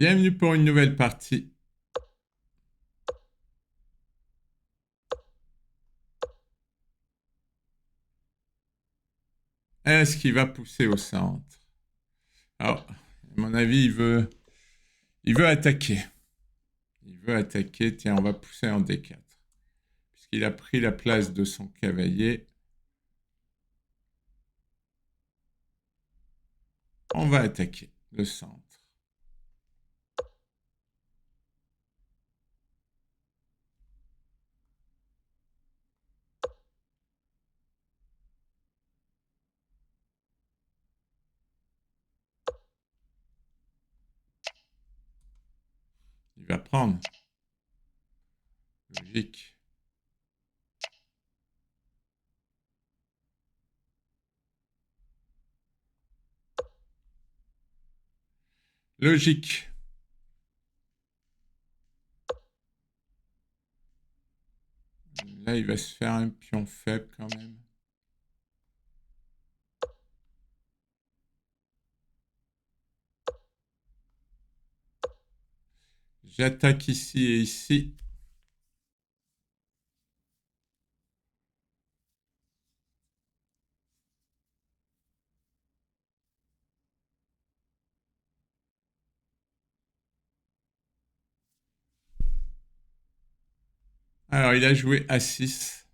Bienvenue pour une nouvelle partie. Est-ce qu'il va pousser au centre? Alors, à mon avis, il veut attaquer. Il veut attaquer. Tiens, on va pousser en D4. Puisqu'il a pris la place de son cavalier. On va attaquer le centre. Il va prendre. Logique. Logique. Là, il va se faire un pion faible quand même. J'attaque ici et ici. Alors, il a joué A6.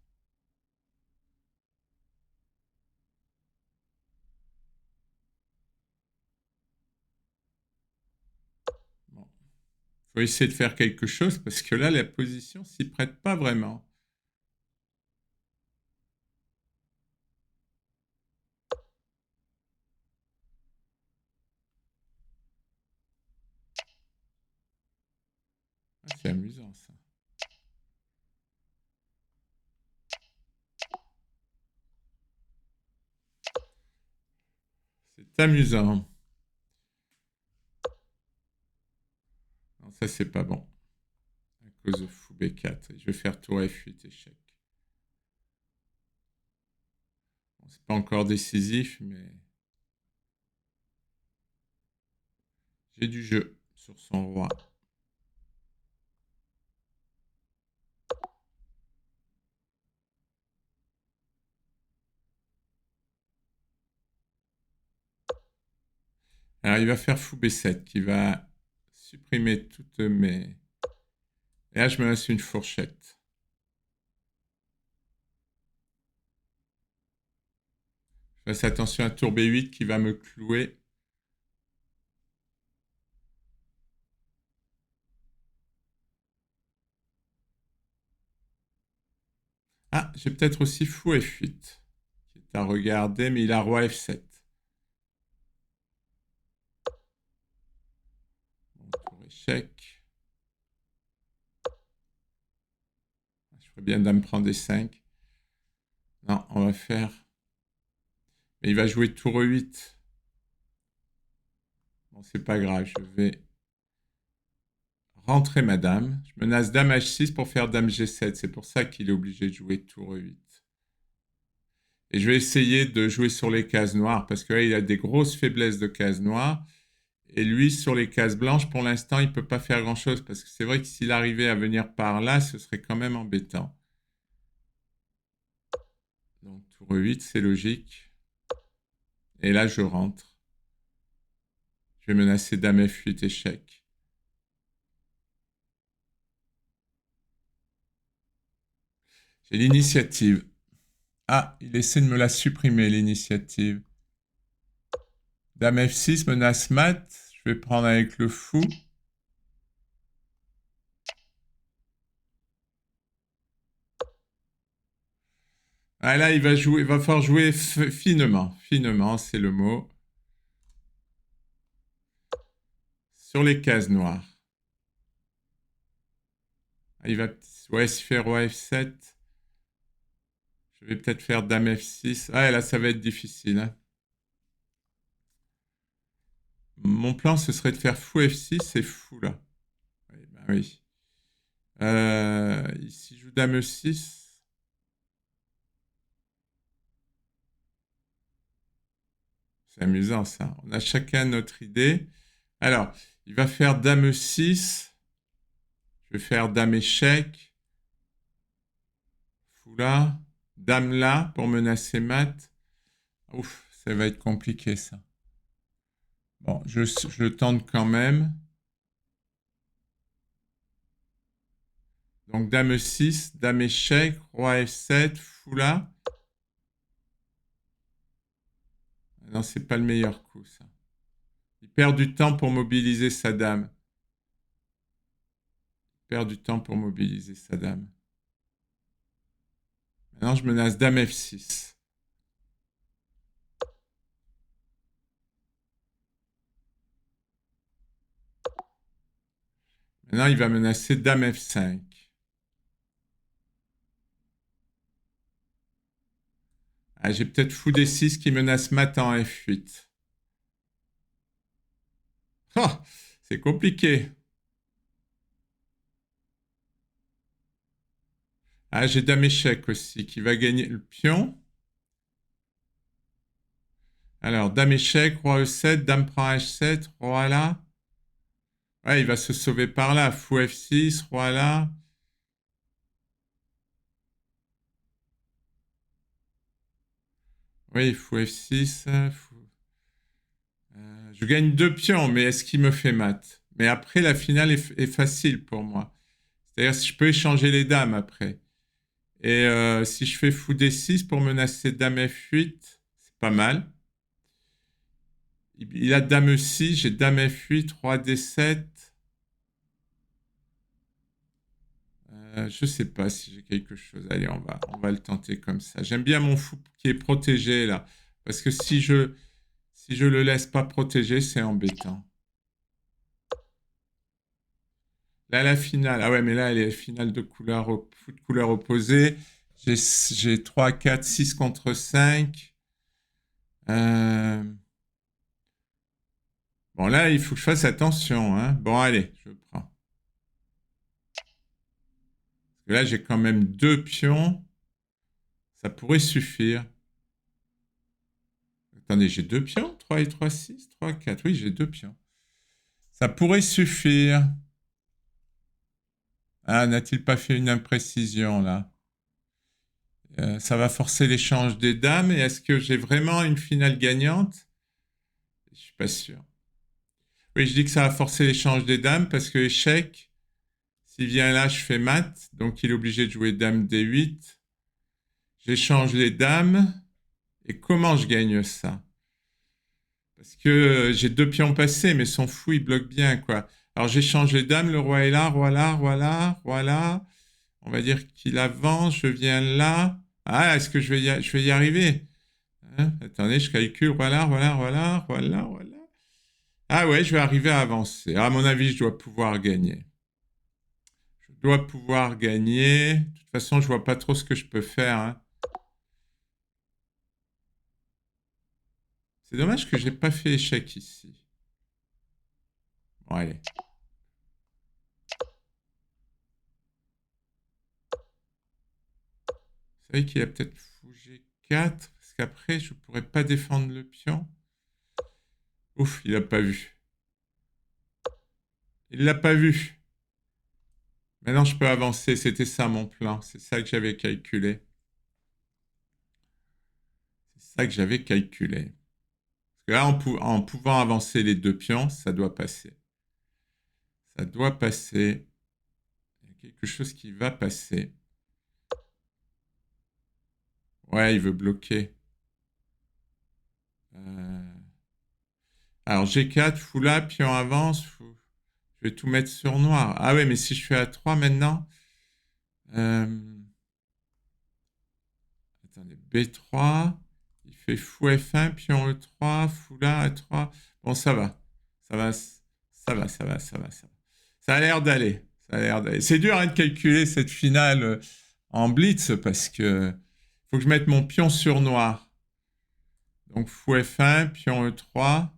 Bon. Il faut essayer de faire quelque chose parce que là, la position s'y prête pas vraiment. Ah, c'est amusant ça. C'est amusant. Non, ça, c'est pas bon. À cause de fou B4. Je vais faire tour F8, échec. Bon, c'est pas encore décisif, mais j'ai du jeu sur son roi. Alors, il va faire fou B7, qui va supprimer toutes mes... Et là, je me laisse une fourchette. Je fasse attention à tour B8 qui va me clouer. Ah, j'ai peut-être aussi fou F8, qui est à regarder, mais il a roi F7. Bon, tour échec. Je ferais bien dame prend D5. Non, on va faire... Mais il va jouer tour E8. Bon, c'est pas grave, je vais rentrer ma dame. Je menace dame H6 pour faire dame G7. C'est pour ça qu'il est obligé de jouer tour E8. Et je vais essayer de jouer sur les cases noires parce que là, il a des grosses faiblesses de cases noires. Et lui, sur les cases blanches, pour l'instant, il ne peut pas faire grand-chose parce que c'est vrai que s'il arrivait à venir par là, ce serait quand même embêtant. Donc, tour E8, c'est logique. Et là, je rentre. Je vais menacer dame F8, échec. J'ai l'initiative. Ah, il essaie de me la supprimer, l'initiative. Dame F6, menace mat. Je vais prendre avec le fou. Ah là, il va falloir jouer finement. Finement, c'est le mot. Sur les cases noires. Ah, il va ouais, se faire roi F7. Je vais peut-être faire dame F6. Ah, là, ça va être difficile, hein. Mon plan, ce serait de faire fou F6 et fou, là. Oui, ben oui. Ici, je joue dame E6. C'est amusant, ça. On a chacun notre idée. Alors, Il va faire dame E6. Je vais faire dame échec. Fou là. Dame là pour menacer mat. Ouf, ça va être compliqué ça. Bon, je tente quand même. Donc dame E6, dame échec, roi F7, fou là. Non, c'est pas le meilleur coup ça. Il perd du temps pour mobiliser sa dame. Il perd du temps pour mobiliser sa dame. Maintenant, je menace dame F6. Maintenant, il va menacer dame F5. Ah, j'ai peut-être fou D6 qui menace mat en F8. Oh, c'est compliqué. Ah, j'ai dame échec aussi qui va gagner le pion. Alors, dame échec, roi E7, dame prend H7, roi là. Ouais, il va se sauver par là. Fou F6, roi là. Oui, fou F6. Je gagne 2 pions, mais est-ce qu'il me fait mat? Mais après, la finale est facile pour moi. C'est-à-dire, si je peux échanger les dames après. Et si je fais fou D6 pour menacer dame F8, c'est pas mal. Il a dame E6, j'ai dame F8, roi D7. Je sais pas si j'ai quelque chose. Allez, on va le tenter comme ça. J'aime bien mon fou qui est protégé là. Parce que si je le laisse pas protégé, c'est embêtant. Là, la finale. Ah ouais, mais là, elle est finale de fou de couleur opposée. J'ai 3, 4, 6 contre 5. Euh, Bon, là, il faut que je fasse attention, hein. Bon, allez, je prends. Parce que là, j'ai quand même 2 pions. Ça pourrait suffire. Attendez, j'ai 2 pions? 3 et 3, 6, 3, 4. Oui, j'ai 2 pions. Ça pourrait suffire. Ah, n'a-t-il pas fait une imprécision, là? Ça va forcer l'échange des dames. Et est-ce que j'ai vraiment une finale gagnante? Je suis pas sûr. Oui, je dis que ça va forcer l'échange des dames parce que échec, s'il vient là, je fais mat. Donc, il est obligé de jouer dame D8. J'échange les dames. Et comment je gagne ça? Parce que j'ai 2 pions passés, mais son fou, il bloque bien, quoi. Alors j'échange les dames, le roi est là, roi là, roi là, roi là. On va dire qu'il avance, je viens là. Ah, est-ce que je vais y arriver? Hein, attendez, je calcule, voilà, voilà, voilà, voilà, voilà. Ah ouais, je vais arriver à avancer. À mon avis, je dois pouvoir gagner. Je dois pouvoir gagner. De toute façon, je vois pas trop ce que je peux faire, hein. C'est dommage que j'ai pas fait échec ici. Bon, allez. Vous savez qu'il a peut-être fou G4, parce qu'après, je ne pourrais pas défendre le pion. Ouf, il n'a pas vu. Il l'a pas vu. Maintenant, je peux avancer. C'était ça mon plan. C'est ça que j'avais calculé. C'est ça que j'avais calculé. Parce que là, en pouvant avancer les 2 pions, ça doit passer. Ça doit passer. Il y a quelque chose qui va passer. Ouais, il veut bloquer. Euh, Alors, G4, fou là, pion avance. Je vais tout mettre sur noir. Ah ouais, mais si je fais A3 maintenant. Euh, Attendez, B3. Il fait fou F1, pion E3, fou là, A3. Bon, ça va. Ça va, ça va, ça va, ça va, ça va. Ça a l'air d'aller. Ça a l'air d'aller. C'est dur hein, de calculer cette finale en blitz parce que faut que je mette mon pion sur noir. Donc fou F1, pion E3,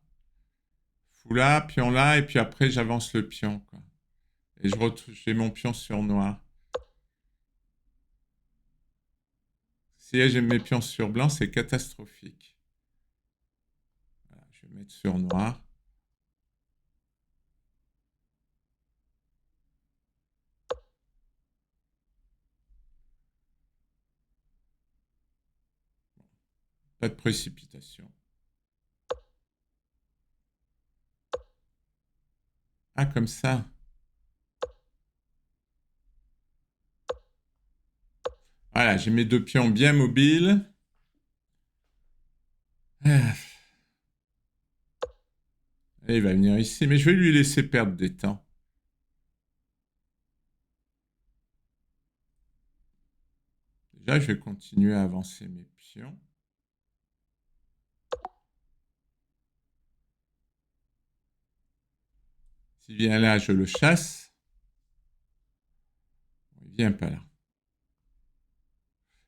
fou là, pion là, et puis après j'avance le pion, quoi. Et j'ai mon pion sur noir. Si j'ai mes pions sur blanc, c'est catastrophique. Voilà, je vais mettre sur noir. Pas de précipitation. Ah, comme ça. Voilà, j'ai mes deux pions bien mobiles. Ah, et il va venir ici, mais je vais lui laisser perdre des temps. Déjà, je vais continuer à avancer mes pions. S'il vient là, je le chasse. Il vient pas là.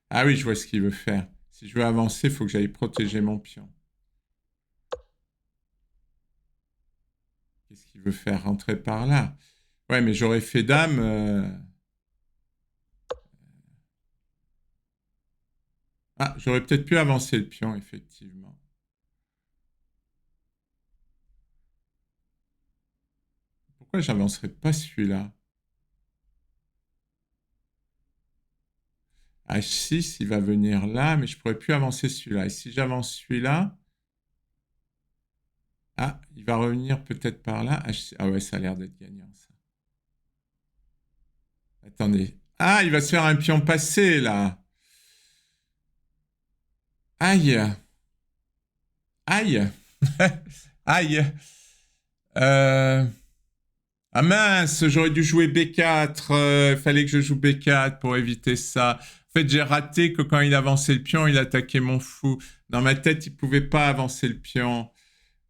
Ah oui, je vois ce qu'il veut faire. Si je veux avancer, il faut que j'aille protéger mon pion. Qu'est-ce qu'il veut faire? Rentrer par là. Ouais, mais j'aurais fait dame. Ah, j'aurais peut-être pu avancer le pion, effectivement. Pourquoi j'avancerais pas celui-là? H6, il va venir là, mais je pourrais plus avancer celui-là. Et si j'avance celui-là, ah, il va revenir peut-être par là. H6. Ah ouais, ça a l'air d'être gagnant, ça. Attendez. Ah, il va se faire un pion passé, là. Aïe. Aïe. Aïe. Euh, Ah mince, j'aurais dû jouer B4. Fallait que je joue B4 pour éviter ça. En fait, j'ai raté que quand il avançait le pion, il attaquait mon fou. Dans ma tête, il pouvait pas avancer le pion.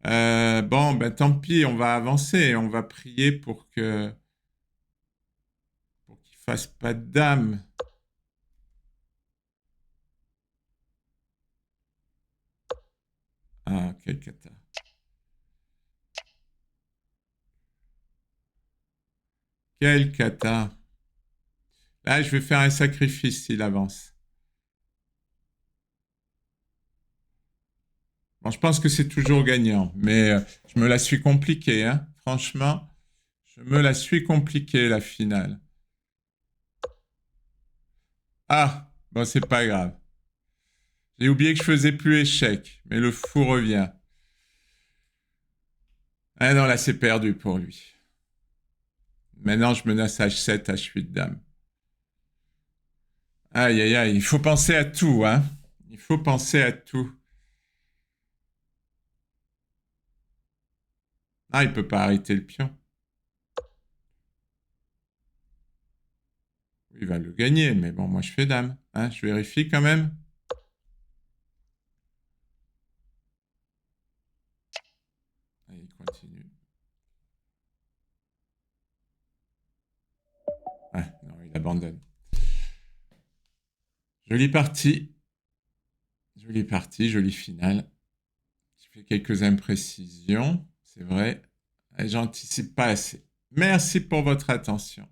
Bon, ben tant pis, on va avancer. On va prier pour qu'il fasse pas de dame. Ah, quel cata. Quel cata. Là, je vais faire un sacrifice s'il avance. Bon, je pense que c'est toujours gagnant, mais je me la suis compliquée, hein. Franchement, je me la suis compliquée, la finale. Ah, bon, c'est pas grave. J'ai oublié que je faisais plus échec, mais le fou revient. Ah non, là, c'est perdu pour lui. Maintenant, je menace H7, H8 dame. Aïe, aïe, aïe, il faut penser à tout, hein. Il faut penser à tout. Ah, il peut pas arrêter le pion. Il va le gagner, mais bon, moi, je fais dame. Hein, je vérifie quand même. Allez, il continue. Ah, non, il abandonne. Jolie partie. Jolie partie, jolie finale. J'ai fait quelques imprécisions, c'est vrai. Et j'anticipe pas assez. Merci pour votre attention.